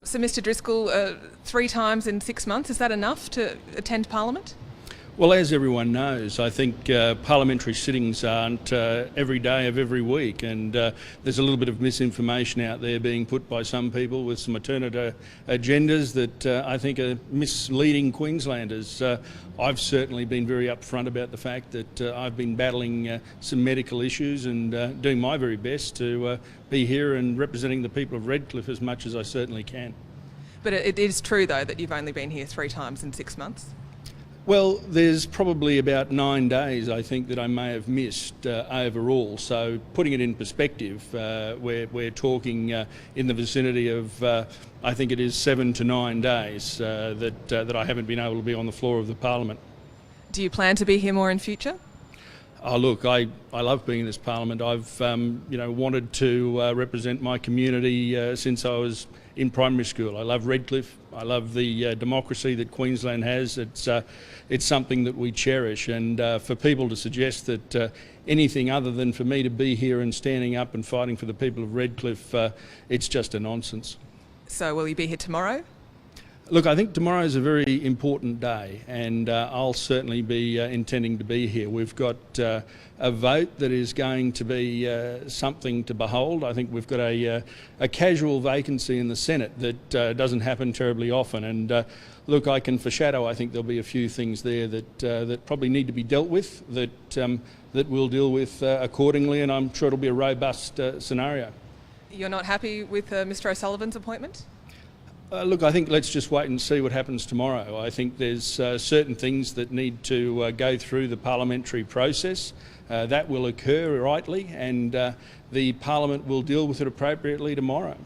So, Mr Driscoll, 3 times in 6 months, is that enough to attend Parliament? Well, as everyone knows, I think parliamentary sittings aren't every day of every week, and there's a little bit of misinformation out there being put by some people with some alternate agendas that I think are misleading Queenslanders. I've certainly been very upfront about the fact that I've been battling some medical issues and doing my very best to be here and representing the people of Redcliffe as much as I certainly can. But it is true, though, that you've only been here 3 times in 6 months? Well, there's probably about 9 days, I think, that I may have missed overall. So putting it in perspective, we're talking in the vicinity of, I think it is 7 to 9 days that I haven't been able to be on the floor of the Parliament. Do you plan to be here more in future? Oh, look, I love being in this Parliament. I've wanted to represent my community since I was in primary school. I love Redcliffe. I love the democracy that Queensland has. It's something that we cherish, and for people to suggest that anything other than for me to be here and standing up and fighting for the people of Redcliffe, it's just a nonsense. So will you be here tomorrow? Look, I think tomorrow is a very important day, and I'll certainly be intending to be here. We've got a vote that is going to be something to behold. I think we've got a casual vacancy in the Senate that doesn't happen terribly often, and look, I can foreshadow. I think there'll be a few things there that probably need to be dealt with, that we'll deal with accordingly, and I'm sure it'll be a robust scenario. You're not happy with Mr O'Sullivan's appointment? Look, I think let's just wait and see what happens tomorrow. I think there's certain things that need to go through the parliamentary process. That will occur rightly, and the Parliament will deal with it appropriately tomorrow.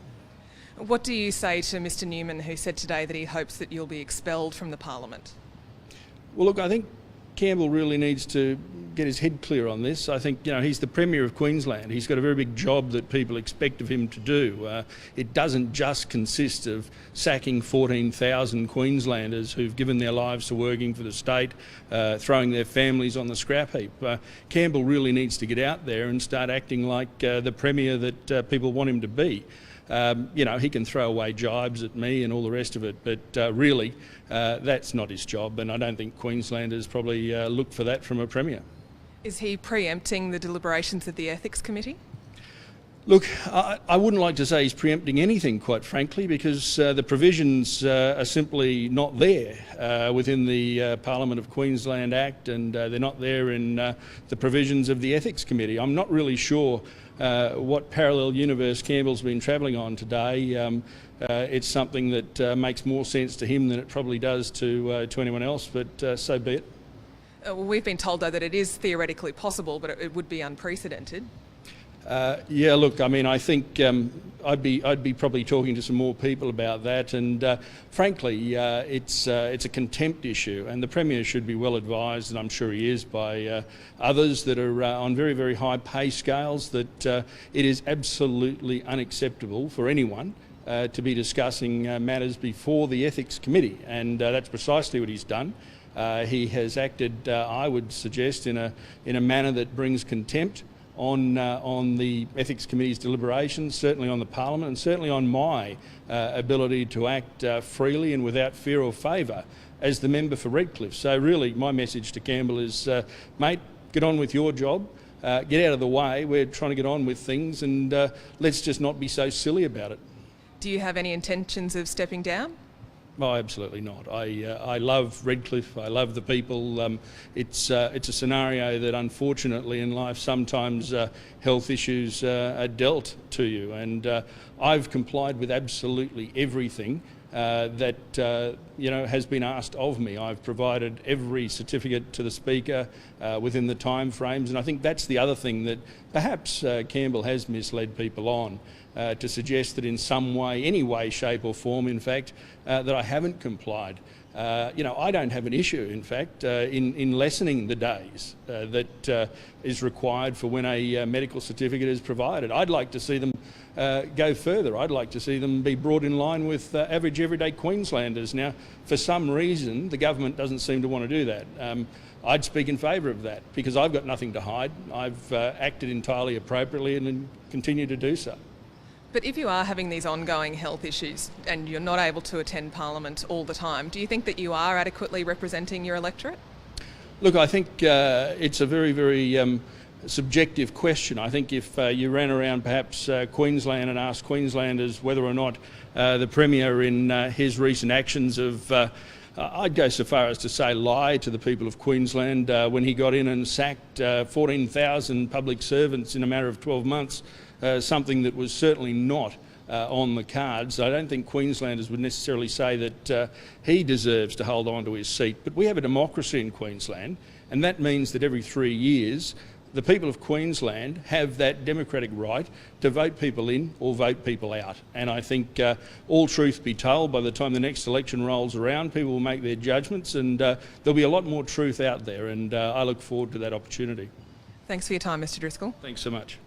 What do you say to Mr Newman, who said today that he hopes that you'll be expelled from the Parliament? Well, look, I think Campbell really needs to get his head clear on this. I think, he's the Premier of Queensland. He's got a very big job that people expect of him to do. It doesn't just consist of sacking 14,000 Queenslanders who've given their lives to working for the state, throwing their families on the scrap heap. Campbell really needs to get out there and start acting like the Premier that people want him to be. He can throw away jibes at me and all the rest of it, but really that's not his job, and I don't think Queenslanders probably look for that from a Premier. Is he preempting the deliberations of the Ethics Committee? Look, I wouldn't like to say he's preempting anything, quite frankly, because the provisions are simply not there within the Parliament of Queensland Act, and they're not there in the provisions of the Ethics Committee. I'm not really sure what parallel universe Campbell's been travelling on today. It's something that makes more sense to him than it probably does to anyone else, but so be it. Well, we've been told, though, that it is theoretically possible, but it would be unprecedented. Yeah, look, I mean, I think I'd be probably talking to some more people about that, and frankly, it's a contempt issue, and the Premier should be well advised, and I'm sure he is, by others that are on very, very high pay scales, that it is absolutely unacceptable for anyone to be discussing matters before the Ethics Committee, and that's precisely what he's done. He has acted, I would suggest, in a manner that brings contempt on the Ethics Committee's deliberations, certainly on the Parliament, and certainly on my ability to act freely and without fear or favour as the member for Redcliffe. So really, my message to Campbell is, mate, get on with your job, get out of the way. We're trying to get on with things, and let's just not be so silly about it. Do you have any intentions of stepping down? Oh, absolutely not. I love Redcliffe. I love the people. It's a scenario that, unfortunately, in life sometimes health issues are dealt to you, and I've complied with absolutely everything that has been asked of me. I've provided every certificate to the Speaker within the time frames, and I think that's the other thing that perhaps Campbell has misled people on. To suggest that in some way, any way, shape or form, in fact, that I haven't complied. I don't have an issue, in fact, in lessening the days that is required for when a medical certificate is provided. I'd like to see them go further. I'd like to see them be brought in line with average everyday Queenslanders. Now, for some reason, the government doesn't seem to want to do that. I'd speak in favour of that because I've got nothing to hide. I've acted entirely appropriately and continue to do so. But if you are having these ongoing health issues and you're not able to attend Parliament all the time, do you think that you are adequately representing your electorate? Look, I think it's a very, very subjective question. I think if you ran around perhaps Queensland and asked Queenslanders whether or not the Premier in his recent actions of I'd go so far as to say lie to the people of Queensland when he got in and sacked 14,000 public servants in a matter of 12 months, something that was certainly not on the cards. I don't think Queenslanders would necessarily say that he deserves to hold on to his seat. But we have a democracy in Queensland, and that means that every 3 years the people of Queensland have that democratic right to vote people in or vote people out. And I think all truth be told, by the time the next election rolls around, people will make their judgments, and there'll be a lot more truth out there, and I look forward to that opportunity. Thanks for your time, Mr Driscoll. Thanks so much.